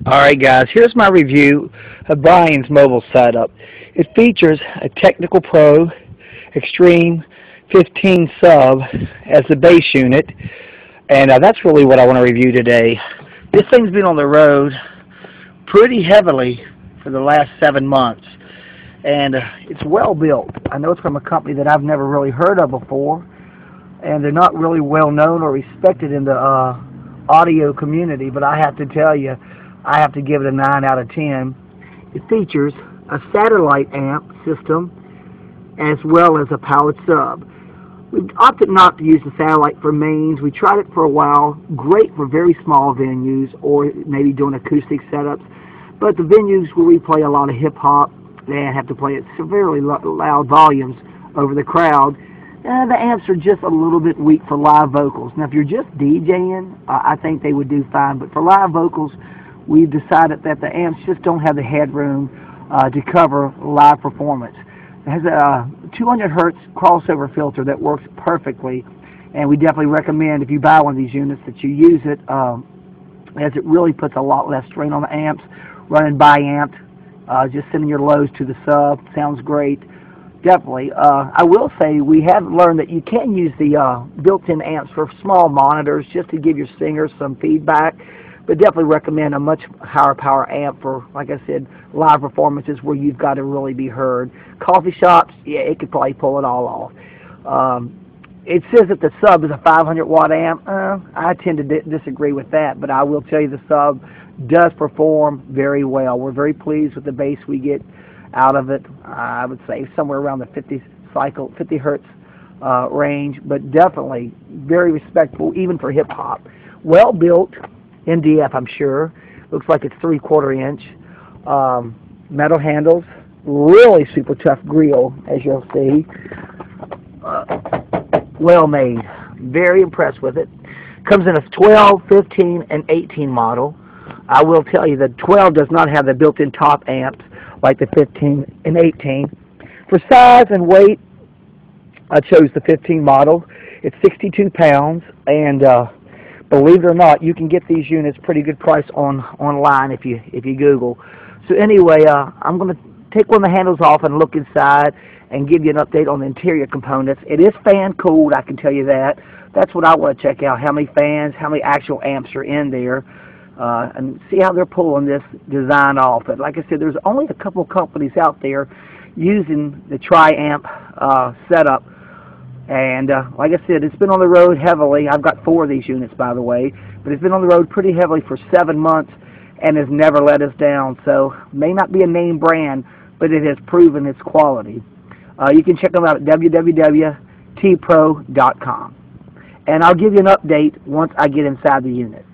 Alright guys, here's my review of Brian's mobile setup. It features a Technical Pro Xtreme 15 sub as the base unit, and that's really what I want to review today. This thing's been on the road pretty heavily for the last 7 months, and it's well built. I know it's from a company that I've never really heard of before, and they're not really well known or respected in the audio community, but I have to tell you, I have to give it a 9 out of 10. It features a satellite amp system as well as a powered sub. We've opted not to use the satellite for mains. We tried it for a while. Great for very small venues or maybe doing acoustic setups. But the venues where we play a lot of hip-hop, they have to play at severely loud volumes over the crowd. The amps are just a little bit weak for live vocals. Now, if you're just DJing, I think they would do fine. But for live vocals, we've decided that the amps just don't have the headroom to cover live performance. It has a 200 hertz crossover filter that works perfectly, and we definitely recommend if you buy one of these units that you use it, as it really puts a lot less strain on the amps. Running bi-amped, just sending your lows to the sub sounds great. Definitely. I will say we have learned that you can use the built-in amps for small monitors just to give your singers some feedback. But definitely recommend a much higher power amp for, like I said, live performances where you've got to really be heard. Coffee shops, yeah, it could probably pull it all off. It says that the sub is a 500 watt amp. I tend to disagree with that, but I will tell you the sub does perform very well. We're very pleased with the bass we get out of it. I would say somewhere around the 50 hertz range, but definitely very respectable even for hip hop. Well built. NDF, I'm sure. Looks like it's 3/4 inch. Metal handles. Really super tough grill, as you'll see. Well made. Very impressed with it. Comes in a 12, 15, and 18 model. I will tell you that 12 does not have the built-in top amps like the 15 and 18. For size and weight, I chose the 15 model. It's 62 pounds, and believe it or not, you can get these units pretty good price online if you Google. So anyway, I'm going to take one of the handles off and look inside and give you an update on the interior components. It is fan cooled, I can tell you that. That's what I want to check out, how many fans, how many actual amps are in there, and see how they're pulling this design off. But like I said, there's only a couple of companies out there using the tri-amp setup. And like I said, it's been on the road heavily. I've got 4 of these units, by the way. But it's been on the road pretty heavily for 7 months and has never let us down. So may not be a name brand, but it has proven its quality. You can check them out at www.tpro.com. And I'll give you an update once I get inside the unit.